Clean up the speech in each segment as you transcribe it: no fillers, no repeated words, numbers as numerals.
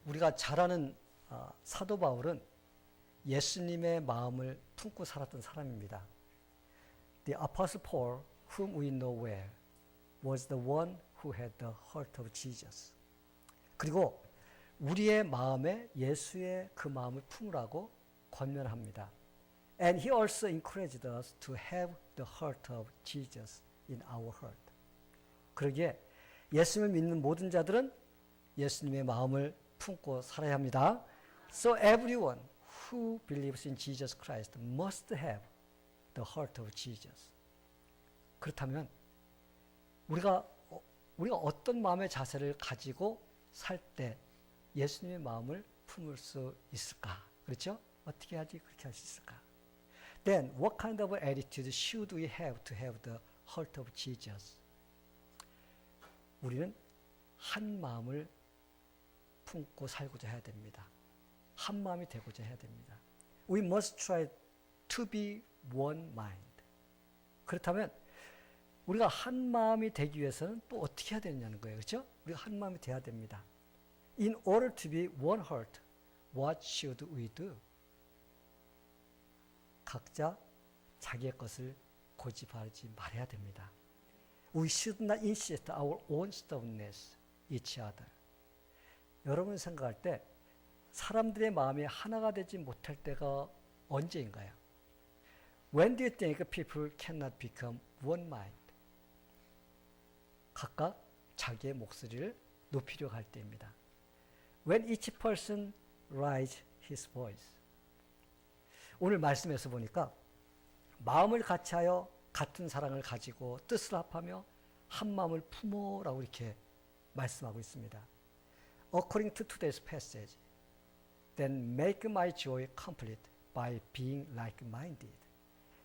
우리가 잘 아는 사도 바울은 예수님의 마음을 품고 살았던 사람입니다. The Apostle Paul, whom we know well, was the one who had the heart of Jesus. 그리고 우리의 마음에 예수의 그 마음을 품으라고 권면합니다. And he also encouraged us to have the heart of Jesus in our heart. 그러기에 예수님을 믿는 모든 자들은 예수님의 마음을 품고 살아야 합니다. So everyone who believes in Jesus Christ must have the heart of Jesus. 그렇다면 우리가 어떤 마음의 자세를 가지고 살 때 예수님의 마음을 품을 수 있을까? 그렇죠? 어떻게 하지 그렇게 할 수 있을까? Then what kind of attitude should we have to have the heart of Jesus? 우리는 한 마음을 품고 살고자 해야 됩니다. 한 마음이 되고자 해야 됩니다. We must try to be one mind. 그렇다면 우리가 한 마음이 되기 위해서는 또 어떻게 해야 되느냐는 거예요. 그렇죠? 우리가 한 마음이 돼야 됩니다. In order to be one heart, what should we do? 각자 자기의 것을 고집하지 말아야 됩니다. We should not insist our own stubbornness each other. 여러분 생각할 때 사람들의 마음이 하나가 되지 못할 때가 언제인가요? When do you think people cannot become one mind? 각각 자기의 목소리를 높이려고 할 때입니다. When each person raises his voice. 오늘 말씀에서 보니까 마음을 같이하여 같은 사랑을 가지고 뜻을 합하며 한 마음을 품어라고 이렇게 말씀하고 있습니다. According to today's passage, then make my joy complete by being like-minded,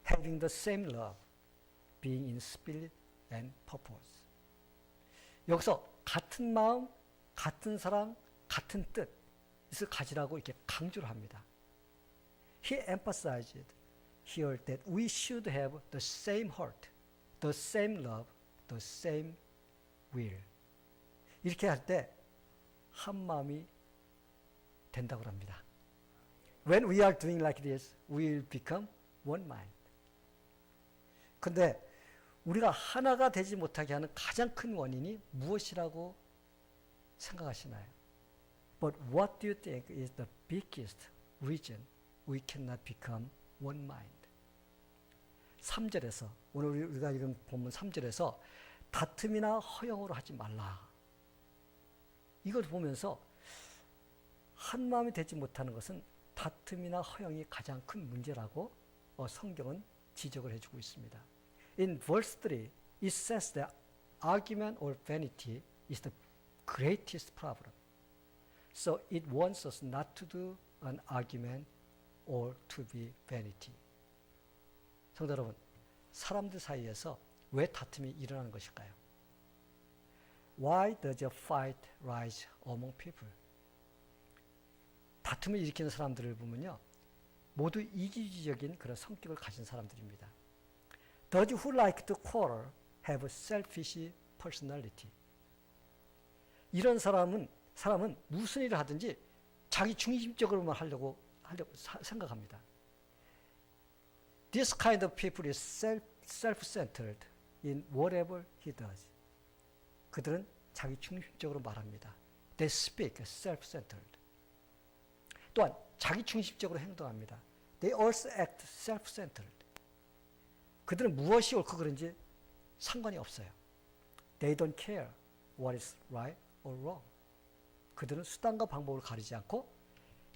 having the same love, being in spirit and purpose. 여기서 같은 마음, 같은 사랑, 같은 뜻을 가지라고 이렇게 강조를 합니다. He emphasized here that we should have the same heart, the same love, the same will. 이렇게 할 때 한 마음이 된다고 합니다. When we are doing like this, we will become one mind. 근데 우리가 하나가 되지 못하게 하는 가장 큰 원인이 무엇이라고 생각하시나요? But what do you think is the biggest reason we cannot become one mind? 3절에서 오늘 우리가 읽은 본문 3절에서 다툼이나 허영으로 하지 말라. 이걸 보면서 한 마음이 되지 못하는 것은 다툼이나 허영이 가장 큰 문제라고 성경은 지적을 해주고 있습니다. In verse 3, it says that argument or vanity is the greatest problem. So it wants us not to do an argument or to be vanity. 성도 여러분, 사람들 사이에서 왜 다툼이 일어나는 것일까요? Why does a fight rise among people? 다툼을 일으키는 사람들을 보면요, 모두 이기주의적인 그런 성격을 가진 사람들입니다. Those who like to quarrel have a selfish personality. 이런 사람은 무슨 일을 하든지 자기 중심적으로만 하려고 생각합니다. This kind of people is self-centered in whatever he does. 그들은 자기 중심적으로 말합니다. They speak self-centered. 또한 자기 중심적으로 행동합니다. They also act self-centered. 그들은 무엇이 옳고 그른지 상관이 없어요. They don't care what is right or wrong. 그들은 수단과 방법을 가리지 않고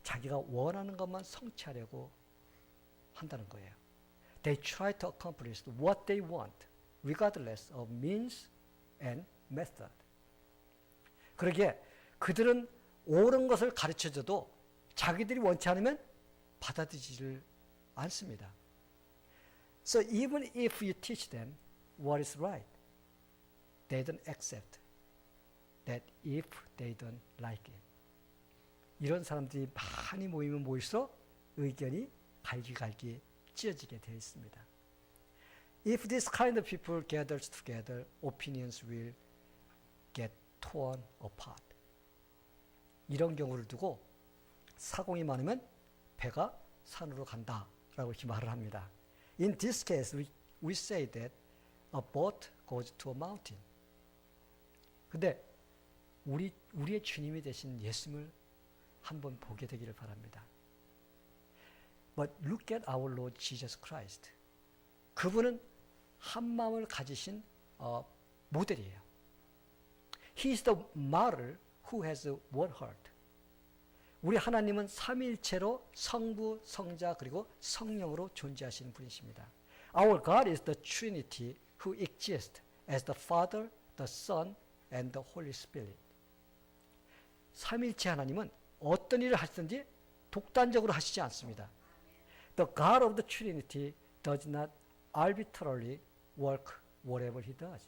자기가 원하는 것만 성취하려고 한다는 거예요. They try to accomplish what they want, regardless of means and method. 그러기에 그들은 옳은 것을 가르쳐줘도 자기들이 원치 않으면 받아들이지를 않습니다. So even if you teach them what is right, they don't accept that if they don't like it. 이런 사람들이 많이 모이면 모일수록 의견이 갈기갈기 찢어지게 되어 있습니다. If this kind of people gathers together, opinions will get torn apart. 이런 경우를 두고 사공이 많으면 배가 산으로 간다라고 이렇게 말을 합니다. In this case, we say that a boat goes to a mountain. 근데 우리의 주님이 되신 예수님을 한번 보게 되기를 바랍니다. But look at our Lord Jesus Christ. 그분은 한 마음을 가지신 모델이에요. He is the martyr who has one heart. 우리 하나님은 삼위일체로 성부, 성자 그리고 성령으로 존재하시는 분이십니다. Our God is the Trinity who exists as the Father, the Son, and the Holy Spirit. 삼위일체 하나님은 어떤 일을 하시든지 독단적으로 하시지 않습니다. The God of the Trinity does not arbitrarily work whatever he does.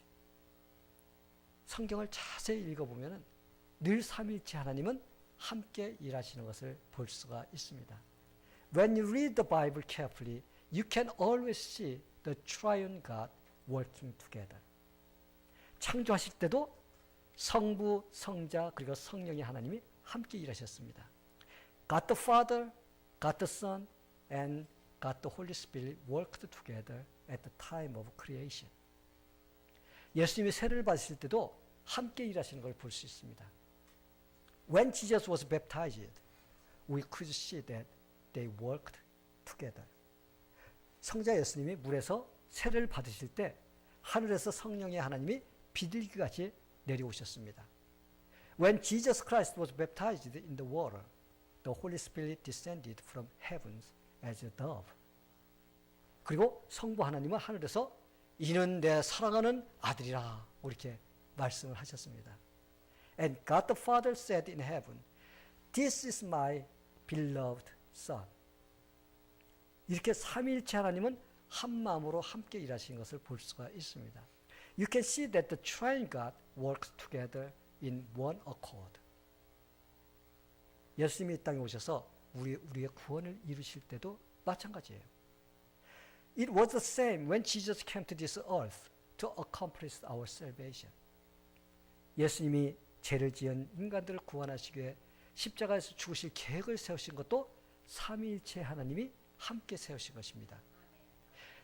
성경을 자세히 읽어보면 늘 삼위일체 하나님은 함께 일하시는 것을 볼 수가 있습니다. When you read the Bible carefully, you can always see the triune God working together. 창조하실 때도 성부, 성자, 그리고 성령의 하나님이 함께 일하셨습니다. God the Father, God the Son, and God the Holy Spirit worked together at the time of creation. 예수님이 세례를 받으실 때도 함께 일하시는 걸 볼 수 있습니다. When Jesus was baptized, we could see that they worked together. 성자 예수님이 물에서 세례를 받으실 때 하늘에서 성령의 하나님이 비둘기같이 내려오셨습니다. When Jesus Christ was baptized in the water, the Holy Spirit descended from heavens as a dove. 그리고 성부 하나님은 하늘에서 이는 내 사랑하는 아들이라 이렇게 말씀을 하셨습니다. And God the Father said in heaven, This is my beloved Son. 이렇게 삼위일체 하나님은 한 마음으로 함께 일하시는 것을 볼 수가 있습니다. You can see that the triune God works together in one accord. 예수님이 이 땅에 오셔서 우리의 구원을 이루실 때도 마찬가지예요. It was the same when Jesus came to this earth to accomplish our salvation. 예수님이 죄를 지은 인간들을 구원하시기 위해 십자가에서 죽으실 계획을 세우신 것도 삼위일체 하나님이 함께 세우신 것입니다.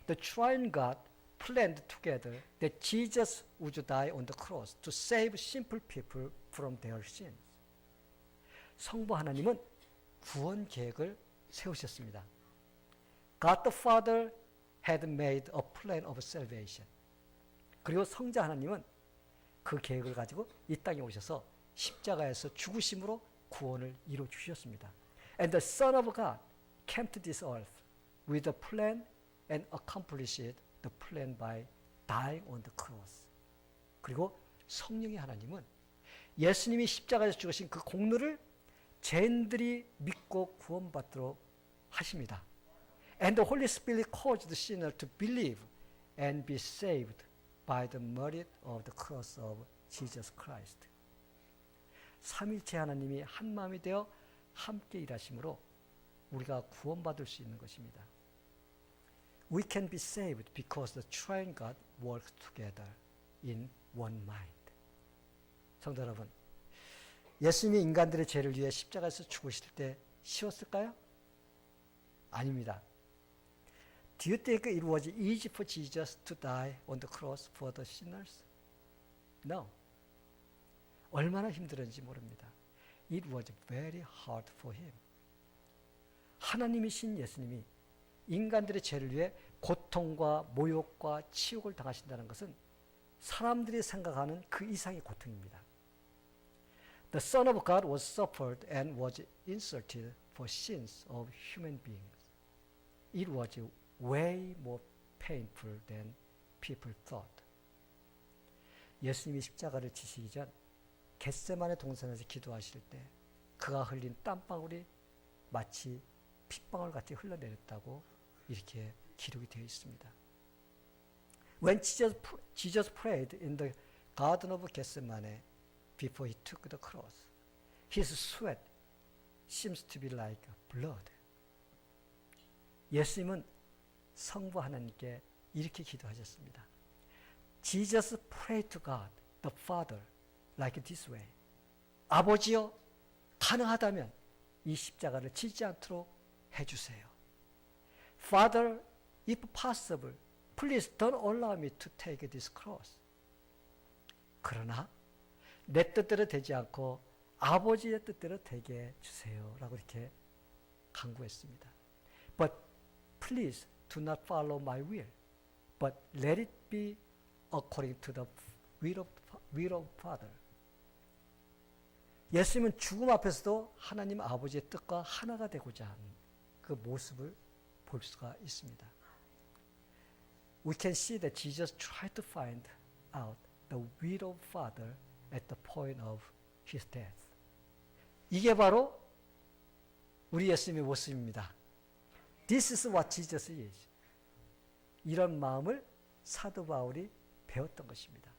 The triune God planned together that Jesus would die on the cross to save simple people from their sins. 성부 하나님은 구원 계획을 세우셨습니다. God the Father had made a plan of salvation. 그리고 성자 하나님은 그 계획을 가지고 이 땅에 오셔서 십자가에서 죽으심으로 구원을 이루어 주셨습니다. And the Son of God came to this earth with a plan and accomplished the plan by dying on the cross. 그리고 성령의 하나님은 예수님이 십자가에서 죽으신 그 공로를 죄인들이 믿고 구원받도록 하십니다. And the Holy Spirit caused the sinner to believe and be saved by the merit of the cross of Jesus Christ. 삼위일체 하나님이 한 마음이 되어 함께 일하심으로 우리가 구원받을 수 있는 것입니다. We can be saved because the triune God works together in one mind. 성도 여러분, 예수님이 인간들의 죄를 위해 십자가에서 죽으실 때 쉬웠을까요? 아닙니다. Do you think it was easy for Jesus to die on the cross for the sinners? No. 얼마나 힘들었는지 모릅니다. It was very hard for him. 하나님이신 예수님이 인간들의 죄를 위해 고통과 모욕과 치욕을 당하신다는 것은 사람들이 생각하는 그 이상의 고통입니다. The Son of God was suffered and was insulted for sins of human beings. It was way more painful than people thought. 예수님이 십자가를 지시기 전 겟세마네 동산에서 기도하실 때 그가 흘린 땀방울이 마치 핏방울 같이 흘러내렸다고 이렇게 기록이 되어 있습니다. When Jesus prayed in the Garden of Gethsemane before he took the cross, his sweat seems to be like blood. 예수님은 성부 하나님께 이렇게 기도하셨습니다. Jesus prayed to God, the Father, like this way. 아버지여, 가능하다면 이 십자가를 지지 않도록 해주세요. Father, if possible, please don't allow me to take this cross. 그러나 내 뜻대로 되지 않고 아버지의 뜻대로 되게 해주세요. 라고 이렇게 간구했습니다. But please do not follow my will, but let it be according to the will of Father. 예수님은 죽음 앞에서도 하나님 아버지의 뜻과 하나가 되고자 하는 그 모습을 볼 수가 있습니다. We can see that Jesus tried to find out the will of Father at the point of his death. 이게 바로 우리 예수님의 모습입니다. This is what Jesus is. 이런 마음을 사도 바울이 배웠던 것입니다.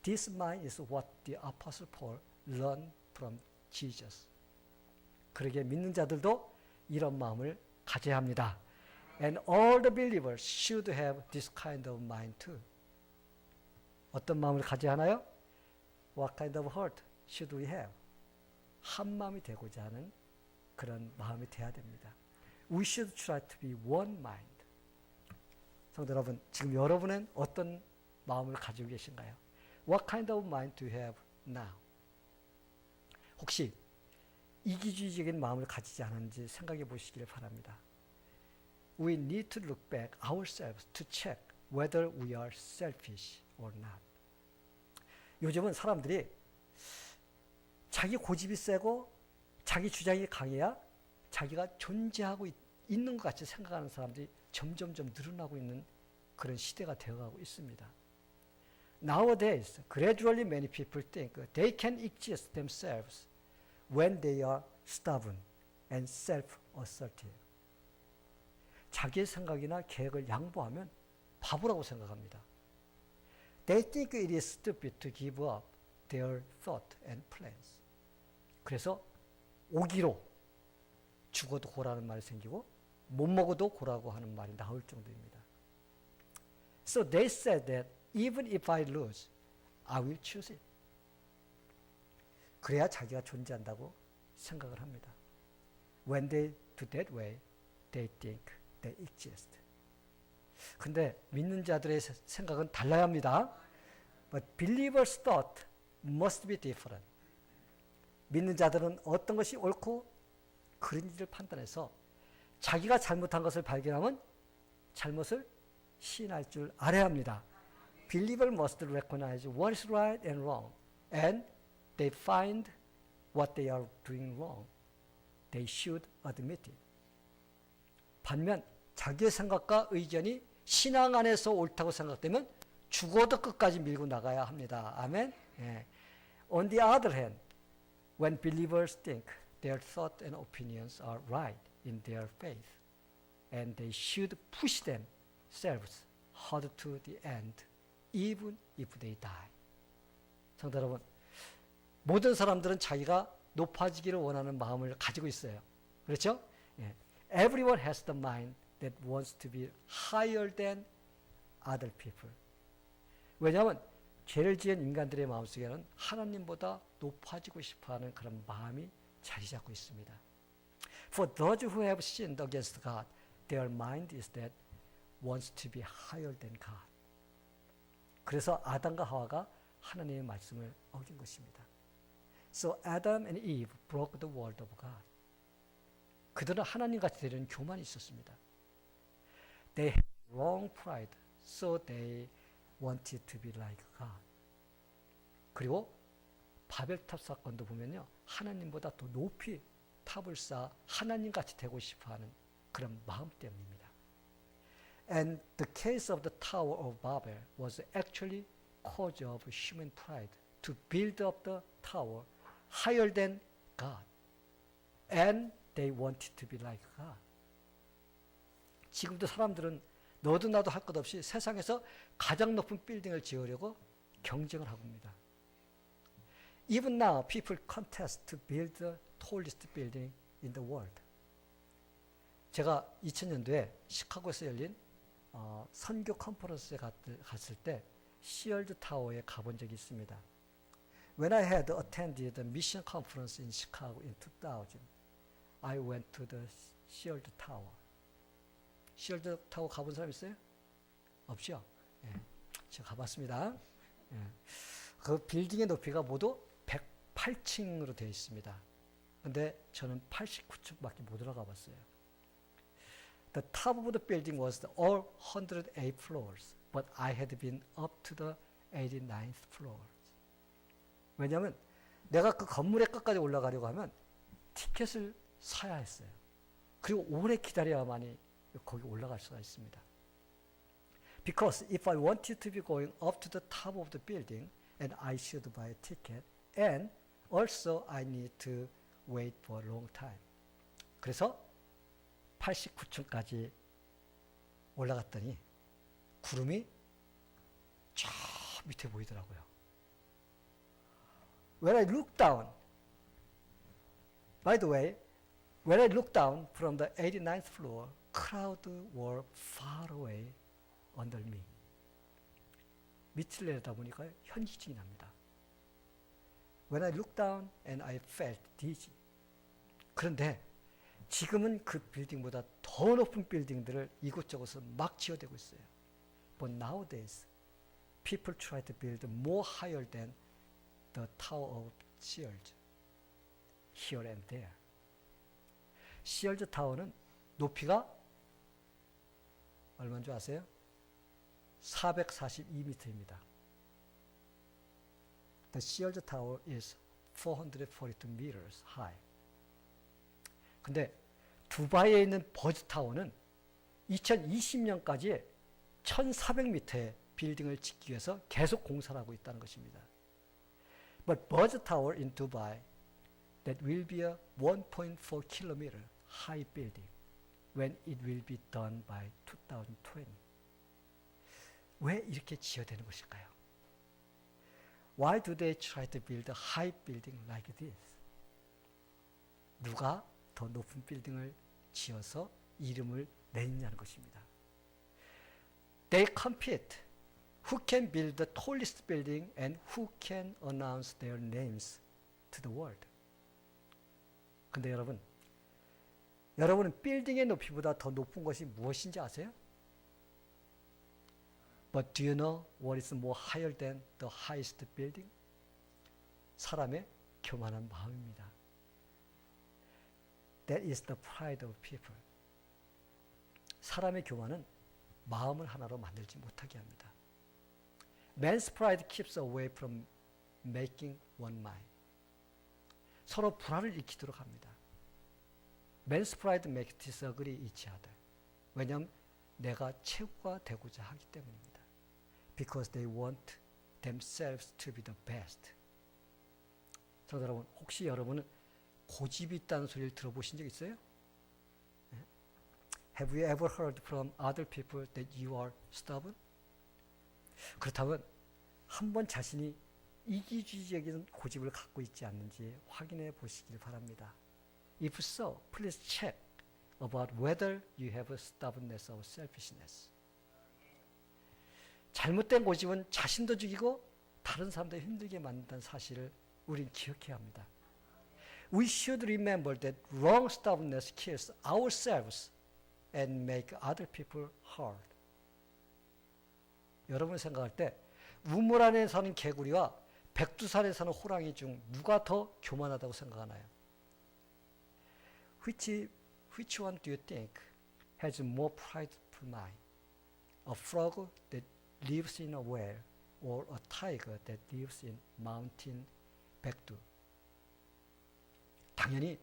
This mind is what the Apostle Paul learned from Jesus. 그러기에 믿는 자들도 이런 마음을 가져야 합니다. And all the believers should have this kind of mind too. 어떤 마음을 가져야 하나요? What kind of heart should we have? 한 마음이 되고자 하는 그런 마음이 돼야 됩니다. We should try to be one mind. 성도 여러분, 지금 여러분은 어떤 마음을 가지고 계신가요? What kind of mind do you have now? 혹시 이기주의적인 마음을 가지지 않았는지 생각해 보시길 바랍니다. We need to look back ourselves to check whether we are selfish or not. 요즘은 사람들이 자기 고집이 세고 자기 주장이 강해야 자기가 존재하고 있는 것 같이 생각하는 사람들이 점점점 늘어나고 있는 그런 시대가 되어가고 있습니다. Nowadays, gradually many people think they can exist themselves when they are stubborn and self-assertive. 자기의 생각이나 계획을 양보하면 바보라고 생각합니다. They think it is stupid to give up their thought and plans. 그래서 오기로 죽어도 고라는 말이 생기고 못 먹어도 고라고 하는 말이 나올 정도입니다. So they said that even if I lose, I will choose it. 그래야 자기가 존재한다고 생각을 합니다. When they do that way, they think they exist. 근데 믿는 자들의 생각은 달라야 합니다. But believers' thought must be different. 믿는 자들은 어떤 것이 옳고 그른지를 판단해서 자기가 잘못한 것을 발견하면 잘못을 시인할 줄 알아야 합니다. Believers must recognize what is right and wrong, and they find what they are doing wrong. They should admit it. 반면 자기의 생각과 의견이 신앙 안에서 옳다고 생각되면 죽어도 끝까지 밀고 나가야 합니다. 아멘. 예. On the other hand, when believers think their thoughts and opinions are right in their faith, and they should push themselves hard to the end, even if they die. 성도 여러분, 모든 사람들은 자기가 높아지기를 원하는 마음을 가지고 있어요. 그렇죠? 예. Everyone has the mind that wants to be higher than other people. 왜냐하면 죄를 지은 인간들의 마음속에는 하나님보다 높아지고 싶어하는 그런 마음이 자리 잡고 있습니다. For those who have sinned against God, their mind is that wants to be higher than God. 그래서 아담과 하와가 하나님의 말씀을 어긴 것입니다. So Adam and Eve broke the word of God. 그들은 하나님같이 되려는 교만이 있었습니다. They had wrong pride, so they wanted to be like God. 그리고 바벨탑 사건도 보면요, 하나님보다 더 높이 탑을 쌓아 하나님같이 되고 싶어하는 그런 마음 때문입니다. And the case of the Tower of Babel was actually cause of human pride to build up the tower higher than God. And they wanted to be like God. 지금도 사람들은 너도 나도 할 것 없이 세상에서 가장 높은 빌딩을 지으려고 경쟁을 하고 있습니다. Even now, people contest to build the tallest building in the world. 제가 2000년도에 시카고에서 열린 선교 컨퍼런스에 갔을 때 시얼드 타워에 가본 적이 있습니다. When I had attended the mission conference in Chicago in 2000, I went to the Shield Tower. Shield Tower 가본 사람 있어요? 없죠? 예, 제가 가봤습니다. 예. 그 빌딩의 높이가 모두 108층으로 되어 있습니다. 근데 저는 89층밖에 못 올라가 봤어요. The top of the building was all 108 floors, but I had been up to the 89th floor. 왜냐하면 내가 그 건물의 끝까지 올라가려고 하면 티켓을 사야 했어요. 그리고 오래 기다려야만이 거기 올라갈 수가 있습니다. Because if I wanted to be going up to the top of the building, and I should buy a ticket, and also I need to wait for a long time. 그래서 89층까지 올라갔더니 구름이 저 밑에 보이더라고요. When I looked down, by the way, when I looked down from the 89th floor, crowds were far away under me. 밑을 내려다 보니까 현기증이 납니다. When I looked down and I felt dizzy. 그런데 지금은 그 빌딩보다 더 높은 빌딩들을 이곳저곳에서 막 지어대고 있어요. But nowadays, people try to build more higher than the Tower of Sears, here and there. 시얼즈 타워는 높이가 얼마인 줄 아세요? 442m입니다. The Sears Tower is 442 meters high. 근데 두바이에 있는 버즈 타워는 2020년까지 1400m의 빌딩을 짓기 위해서 계속 공사를 하고 있다는 것입니다. But Burj Tower in Dubai, that will be a 1.4 kilometer high building when it will be done by 2020. 왜 이렇게 지어대는 것일까요? Why do they try to build a high building like this? 누가 더 높은 빌딩을 지어서 이름을 내느냐는 것입니다. They compete. Who can build the tallest building and who can announce their names to the world? 근데 여러분은 빌딩의 높이보다 더 높은 것이 무엇인지 아세요? But do you know what is more higher than the highest building? 사람의 교만한 마음입니다. That is the pride of people. 사람의 교만은 마음을 하나로 만들지 못하게 합니다. Man's pride keeps away from making one mind. 서로 불화를 일으키도록 합니다. Man's pride makes disagree each other. 왜냐하면 내가 최고가 되고자 하기 때문입니다. Because they want themselves to be the best. 저 여러분, 혹시 여러분은 고집이 있다는 소리를 들어보신 적 있어요? Have you ever heard from other people that you are stubborn? 그렇다면 한번 자신이 이기주의적인 고집을 갖고 있지 않는지 확인해 보시길 바랍니다. If so, please check about whether you have a stubbornness or selfishness. 잘못된 고집은 자신도 죽이고 다른 사람도 힘들게 만든다는 사실을 우린 기억해야 합니다. We should remember that wrong stubbornness kills ourselves and make other people hard. 여러분이 생각할 때 우물 안에 사는 개구리와 백두산에 사는 호랑이 중 누가 더 교만하다고 생각하나요? Which one do you think has more prideful mind? A frog that lives in a well or a tiger that lives in mountain 백두? 당연히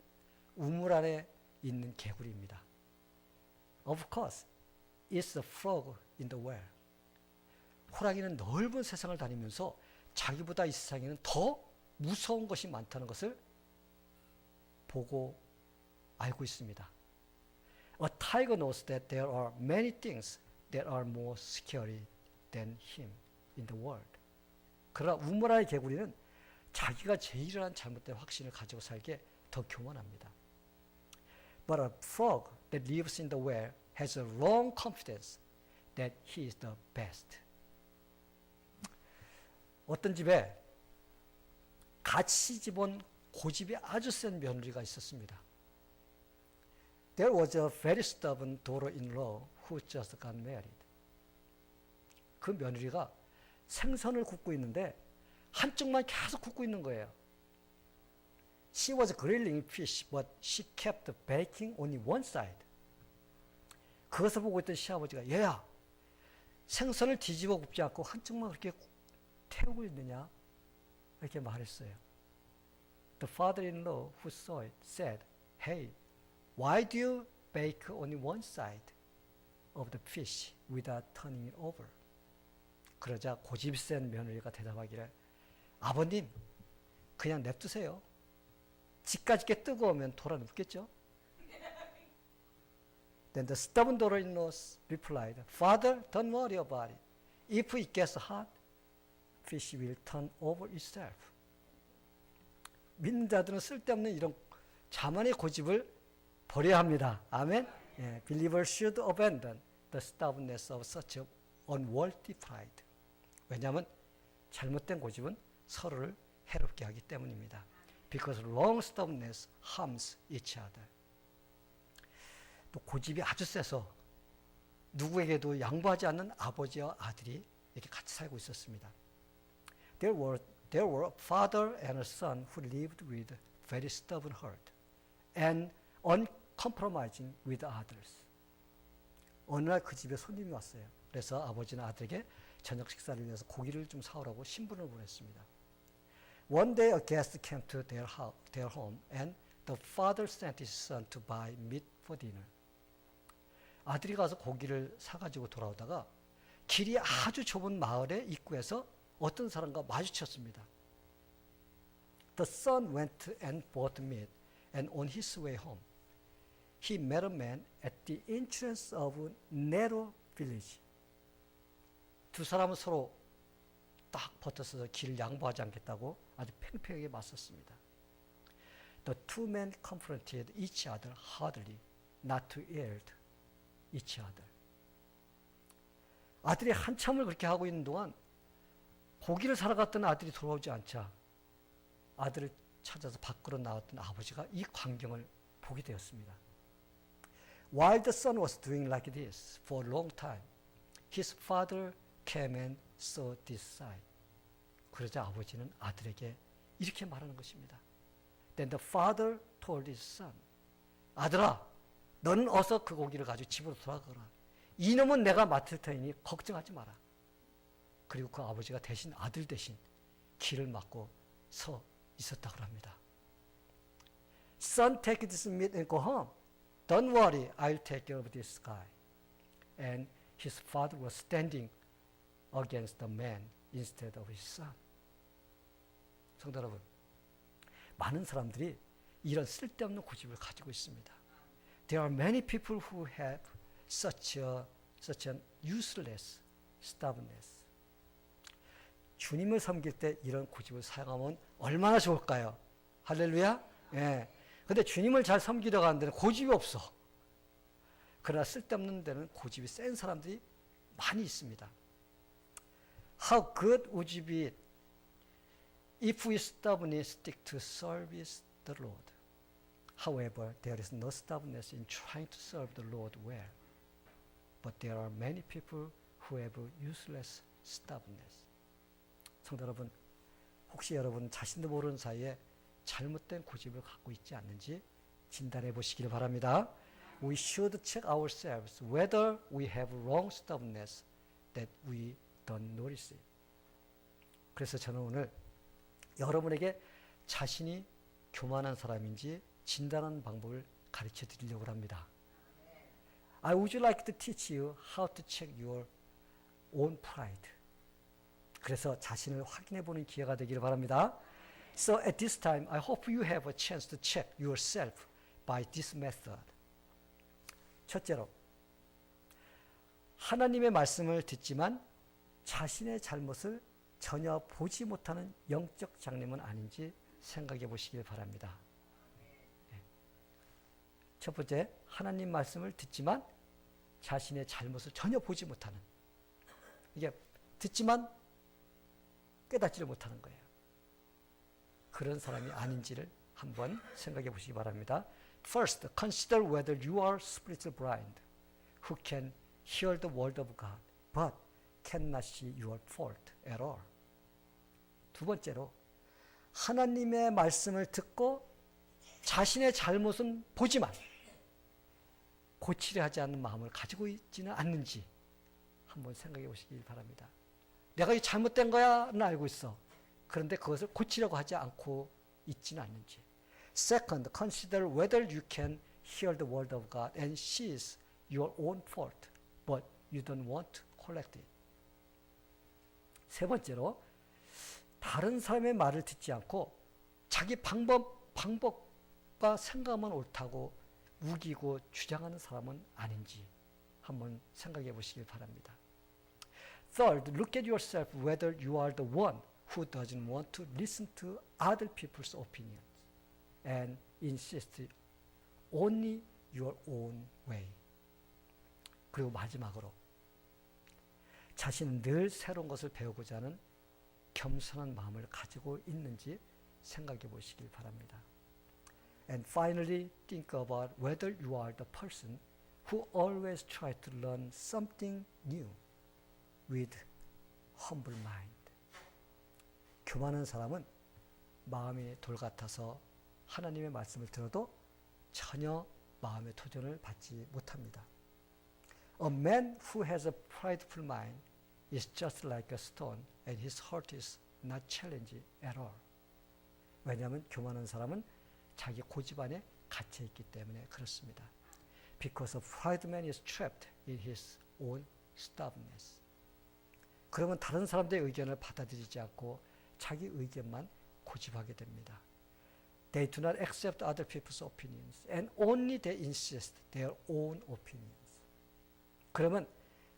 우물 안에 있는 개구리입니다. Of course, it's a frog in the well. 호랑이는 넓은 세상을 다니면서 자기보다 이 세상에는 더 무서운 것이 많다는 것을 보고 알고 있습니다. A tiger knows that there are many things that are more scary than him in the world. 그러나 우물 안의 개구리는 자기가 제일이라는 잘못된 확신을 가지고 살기에 더 교만합니다. But a frog that lives in the well has a wrong confidence that he is the best. 어떤 집에 같이 집은 고집이 아주 센 며느리가 있었습니다. There was a very stubborn daughter-in-law who just got married. 그 며느리가 생선을 굽고 있는데 한쪽만 계속 굽고 있는 거예요. She was grilling fish, but she kept baking only one side. 그것을 보고 있던 시아버지가 얘야, 생선을 뒤집어 굽지 않고 한쪽만 그렇게 태우고 있느냐? 이렇게 말했어요. The father-in-law who saw it said, Hey, why do you bake only one side of the fish without turning it over? 그러자 고집이 센 며느리가 대답하기를 아버님, 그냥 냅두세요. 집까지 게 뜨거우면 돌아 눕겠죠? Then the stubborn daughter-in-law replied, Father, don't worry about it. If it gets hot, fish will turn over itself. 믿는 자들은 쓸데없는 이런 자만의 고집을 버려야 합니다. 아멘? 예, believers should abandon the stubbornness of such unworthy pride. 왜냐하면 잘못된 고집은 서로를 해롭게 하기 때문입니다. Because wrong stubbornness harms each other. 또 고집이 아주 세서 누구에게도 양보하지 않는 아버지와 아들이 이렇게 같이 살고 있었습니다. There were a father and a son who lived with very stubborn heart and uncompromising with others. 어느 날 그 집에 손님이 왔어요. 그래서 아버지는 아들에게 저녁 식사를 위해서 고기를 좀 사오라고 신분을 보냈습니다. One day a guest came to their home and the father sent his son to buy meat for dinner. 아들이 가서 고기를 사가지고 돌아오다가 길이 아주 좁은 마을의 입구에서 어떤 사람과 마주쳤습니다. The son went and bought meat, and on his way home, he met a man at the entrance of a narrow village. 두 사람은 서로 딱 붙어서 길을 양보하지 않겠다고 아주 팽팽하게 맞섰습니다. The two men confronted each other hardly, not to yield each other. 아들이 한참을 그렇게 하고 있는 동안 고기를 사러 갔던 아들이 돌아오지 않자 아들을 찾아서 밖으로 나왔던 아버지가 이 광경을 보게 되었습니다. While the son was doing like this for a long time, his father came and saw this sight. 그러자 아버지는 아들에게 이렇게 말하는 것입니다. Then the father told his son, 아들아, 너는 어서 그 고기를 가지고 집으로 돌아가라. 이놈은 내가 맡을 테니 걱정하지 마라. 그리고 그 아버지가 대신 아들 대신 길을 막고 서 있었다고 합니다. Son, take this meat and go home. Don't worry, I'll take care of this guy. And his father was standing against the man instead of his son. 성도 여러분, 많은 사람들이 이런 쓸데없는 고집을 가지고 있습니다. There are many people who have such an useless stubbornness. 주님을 섬길 때 이런 고집을 사용하면 얼마나 좋을까요? 할렐루야? 예. 근데 주님을 잘 섬기려고 하는 데는 고집이 없어. 그러나 쓸데없는 데는 고집이 센 사람들이 많이 있습니다. How good would you be if we stubbornly stick to service the Lord? However, there is no stubbornness in trying to serve the Lord well. But there are many people who have useless stubbornness. 성도 여러분, 혹시 여러분 자신도 모르는 사이에 잘못된 고집을 갖고 있지 않는지 진단해 보시기를 바랍니다. We should check ourselves whether we have wrong stubbornness that we don't notice it. 그래서 저는 오늘 여러분에게 자신이 교만한 사람인지 진단하는 방법을 가르쳐 드리려고 합니다. I would like to teach you how to check your own pride. 그래서 자신을 확인해 보는 기회가 되기를 바랍니다. So at this time, I hope you have a chance to check yourself by this method. 첫째로, 하나님의 말씀을 듣지만 자신의 잘못을 전혀 보지 못하는 영적 장님은 아닌지 생각해 보시길 바랍니다. 첫 번째, 하나님 말씀을 듣지만 자신의 잘못을 전혀 보지 못하는, 이게 듣지만 깨닫지를 못하는 거예요. 그런 사람이 아닌지를 한번 생각해 보시기 바랍니다. First, consider whether you are spiritual blind, who can hear the word of God, but cannot see your fault at all. 두 번째로, 하나님의 말씀을 듣고 자신의 잘못은 보지만 고치려 하지 않는 마음을 가지고 있지는 않는지 한번 생각해 보시기 바랍니다. 내가 이 잘못된 거야는 알고 있어. 그런데 그것을 고치려고 하지 않고 있지는 않는지. Second, consider whether you can hear the word of God and sees your own fault, but you don't want to correct it. 세 번째로, 다른 사람의 말을 듣지 않고 자기 방법과 생각만 옳다고 우기고 주장하는 사람은 아닌지 한번 생각해 보시길 바랍니다. Third, look at yourself whether you are the one who doesn't want to listen to other people's opinions and insist only your own way. 그리고 마지막으로, 자신은 늘 새로운 것을 배우고자 하는 겸손한 마음을 가지고 있는지 생각해 보시길 바랍니다. And finally, think about whether you are the person who always tries to learn something new with humble mind. 교만한 사람은 마음이 돌 같아서 하나님의 말씀을 들어도 전혀 마음의 도전을 받지 못합니다. A man who has a prideful mind is just like a stone and his heart is not challenged at all. 왜냐하면 교만한 사람은 자기 고집 안에 갇혀 있기 때문에 그렇습니다. Because a pride man is trapped in his own stubbornness. 그러면 다른 사람들의 의견을 받아들이지 않고 자기 의견만 고집하게 됩니다. They do not accept other people's opinions and only they insist their own opinions. 그러면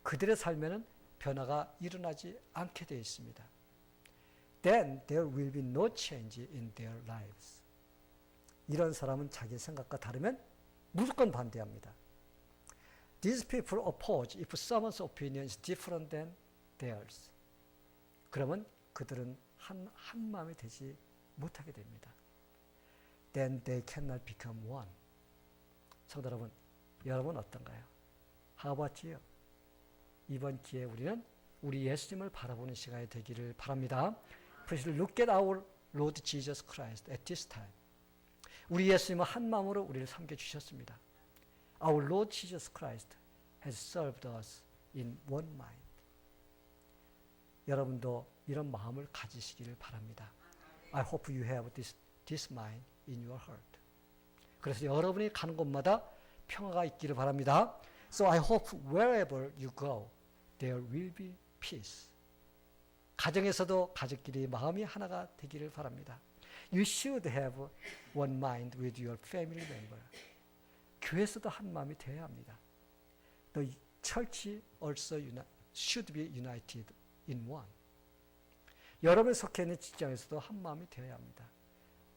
그들의 삶에는 변화가 일어나지 않게 되어 있습니다. Then there will be no change in their lives. 이런 사람은 자기 생각과 다르면 무조건 반대합니다. These people oppose if someone's opinion is different than theirs. 그러면 그들은 한 마음이 되지 못하게 됩니다. Then they cannot become one. 성도 여러분, 여러분 어떤가요? How about you? 이번 기회에 우리는 우리 예수님을 바라보는 시간이 되기를 바랍니다. Please look at our Lord Jesus Christ at this time. 우리 예수님은 한 마음으로 우리를 섬겨주셨습니다. Our Lord Jesus Christ has served us in one mind. 여러분도 이런 마음을 가지시기를 바랍니다. I hope you have this mind in your heart. 그래서 여러분이 가는 곳마다 평화가 있기를 바랍니다. So I hope wherever you go, there will be peace. 가정에서도 가족끼리 마음이 하나가 되기를 바랍니다. You should have one mind with your family member. 교회에서도 한 마음이 되어야 합니다. The church also should be united in one. 여러분이 속해 있는 직장에서도 한 마음이 되어야 합니다.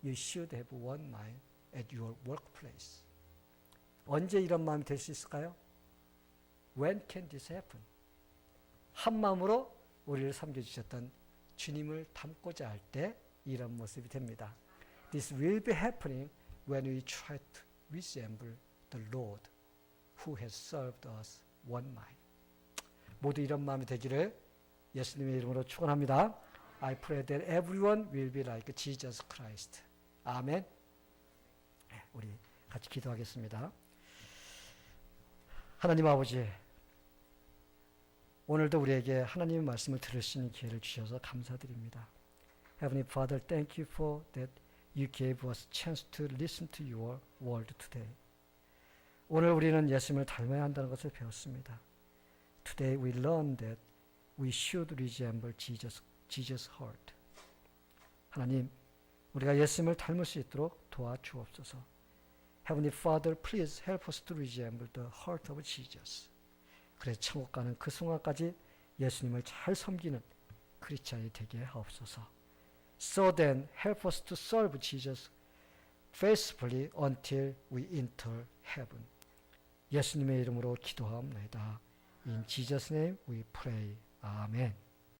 You should have one mind at your workplace. 언제 이런 마음이 될 수 있을까요? When can this happen? 한 마음으로 우리를 섬겨주셨던 주님을 닮고자 할 때 이런 모습이 됩니다. This will be happening when we try to resemble the Lord who has served us one mind. 모두 이런 마음이 되기를 예수님의 이름으로 축원합니다. I pray that everyone will be like Jesus Christ. 아멘. 우리 같이 기도하겠습니다. 하나님 아버지, 오늘도 우리에게 하나님의 말씀을 들을 수 있는 기회를 주셔서 감사드립니다. Heavenly Father, thank you for that you gave us chance to listen to your word today. 오늘 우리는 예수님을 닮아야 한다는 것을 배웠습니다. Today we learned that we should resemble Jesus' heart. 하나님, 우리가 예수님을 닮을 수 있도록 도와주옵소서. Heavenly Father, please help us to resemble the heart of Jesus. 그래서 천국 가는 그 순간까지 예수님을 잘 섬기는 크리스찬이 되게 하옵소서. So then, help us to serve Jesus faithfully until we enter heaven. 예수님의 이름으로 기도하옵나이다. In Jesus' name we pray. Amen.